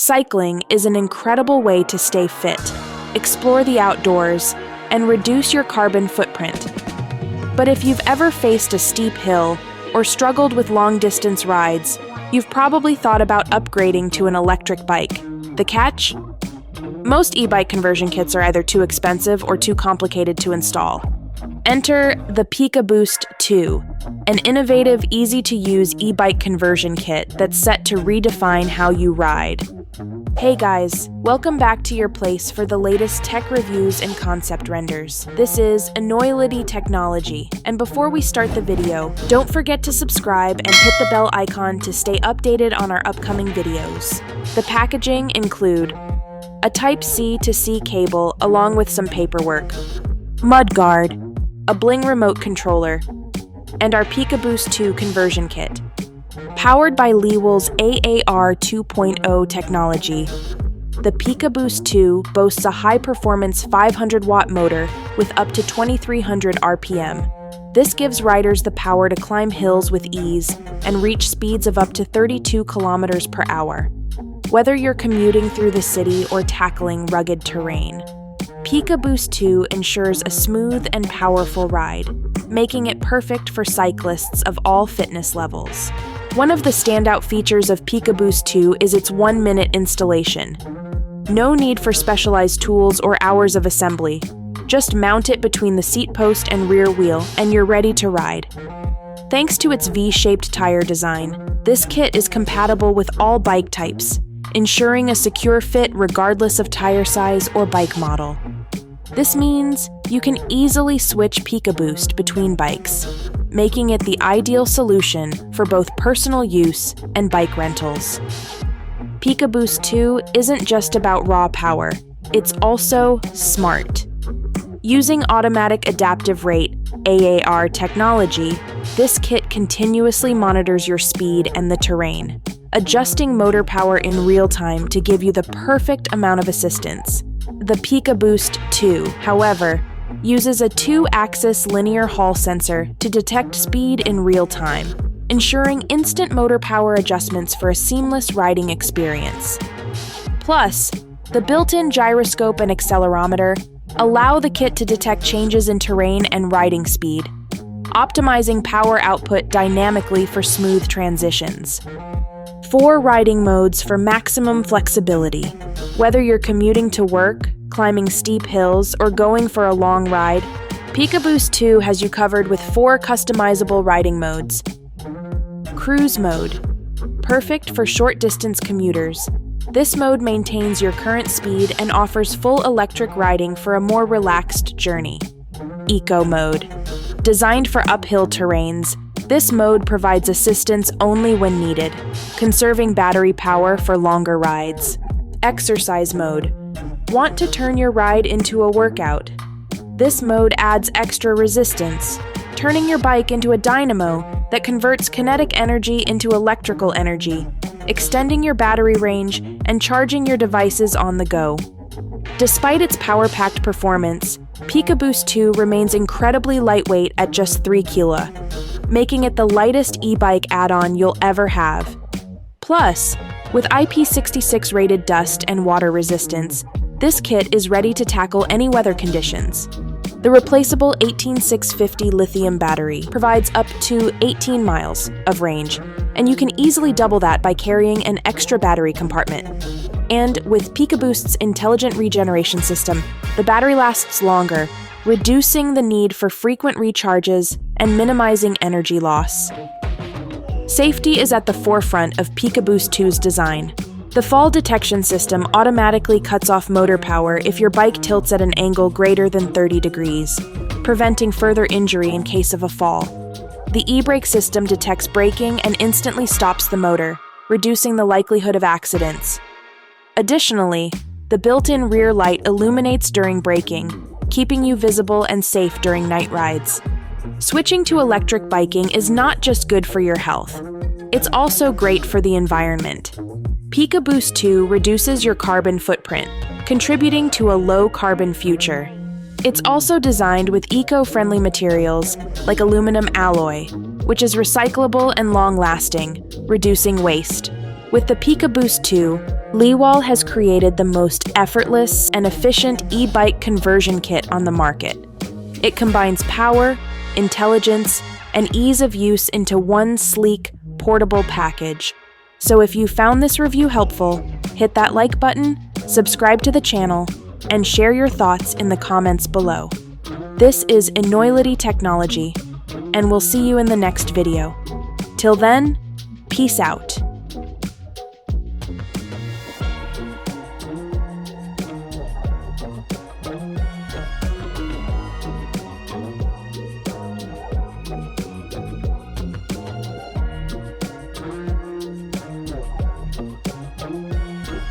Cycling is an incredible way to stay fit, explore the outdoors, and reduce your carbon footprint. But if you've ever faced a steep hill or struggled with long-distance rides, you've probably thought about upgrading to an electric bike. The catch? Most e-bike conversion kits are either too expensive or too complicated to install. Enter the PikaBoost 2, an innovative, easy-to-use e-bike conversion kit that's set to redefine how you ride. Hey guys, welcome back to your place for the latest tech reviews and concept renders. This is Enoylity technology, and before we start the video, don't forget to subscribe and hit the bell icon to stay updated on our upcoming videos. The packaging include a Type-C to C cable along with some paperwork, mudguard, a bling remote controller, and our PikaBoost 2 conversion kit. Powered by LIVALL's AAR 2.0 technology, the PikaBoost 2 boasts a high-performance 500-watt motor with up to 2,300 RPM. This gives riders the power to climb hills with ease and reach speeds of up to 32 kilometers per hour, whether you're commuting through the city or tackling rugged terrain. PikaBoost 2 ensures a smooth and powerful ride, making it perfect for cyclists of all fitness levels. One of the standout features of PikaBoost 2 is its 1-minute installation. No need for specialized tools or hours of assembly. Just mount it between the seat post and rear wheel, and you're ready to ride. Thanks to its V-shaped tire design, this kit is compatible with all bike types, ensuring a secure fit regardless of tire size or bike model. This means you can easily switch PikaBoost between bikes, making it the ideal solution for both personal use and bike rentals. PikaBoost 2 isn't just about raw power, it's also smart. Using automatic adaptive rate AAR technology, this kit continuously monitors your speed and the terrain, adjusting motor power in real time to give you the perfect amount of assistance. The PikaBoost 2, however, uses a 2-axis linear Hall sensor to detect speed in real time, ensuring instant motor power adjustments for a seamless riding experience. Plus, the built-in gyroscope and accelerometer allow the kit to detect changes in terrain and riding speed, optimizing power output dynamically for smooth transitions. 4 riding modes for maximum flexibility. Whether you're commuting to work, climbing steep hills, or going for a long ride, PikaBoost 2 has you covered with 4 customizable riding modes. Cruise mode. Perfect for short-distance commuters. This mode maintains your current speed and offers full electric riding for a more relaxed journey. Eco mode. Designed for uphill terrains, this mode provides assistance only when needed, conserving battery power for longer rides. Exercise mode. Want to turn your ride into a workout? This mode adds extra resistance, turning your bike into a dynamo that converts kinetic energy into electrical energy, extending your battery range and charging your devices on the go. Despite its power-packed performance, PikaBoost 2 remains incredibly lightweight at just 3 kg, making it the lightest e-bike add-on you'll ever have. Plus, with IP66 rated dust and water resistance, this kit is ready to tackle any weather conditions. The replaceable 18650 lithium battery provides up to 18 miles of range, and you can easily double that by carrying an extra battery compartment. And with PikaBoost's intelligent regeneration system, the battery lasts longer, reducing the need for frequent recharges and minimizing energy loss. Safety is at the forefront of PikaBoost 2's design. The fall detection system automatically cuts off motor power if your bike tilts at an angle greater than 30 degrees, preventing further injury in case of a fall. The e-brake system detects braking and instantly stops the motor, reducing the likelihood of accidents. Additionally, the built-in rear light illuminates during braking, keeping you visible and safe during night rides. Switching to electric biking is not just good for your health, it's also great for the environment. PikaBoost 2 reduces your carbon footprint, contributing to a low-carbon future. It's also designed with eco-friendly materials like aluminum alloy, which is recyclable and long-lasting, reducing waste. With the PikaBoost 2, LIVALL has created the most effortless and efficient e-bike conversion kit on the market. It combines power, intelligence, and ease of use into one sleek, portable package. So if you found this review helpful, hit that like button, subscribe to the channel, and share your thoughts in the comments below. This is Enoylity technology, and we'll see you in the next video. Till then, peace out.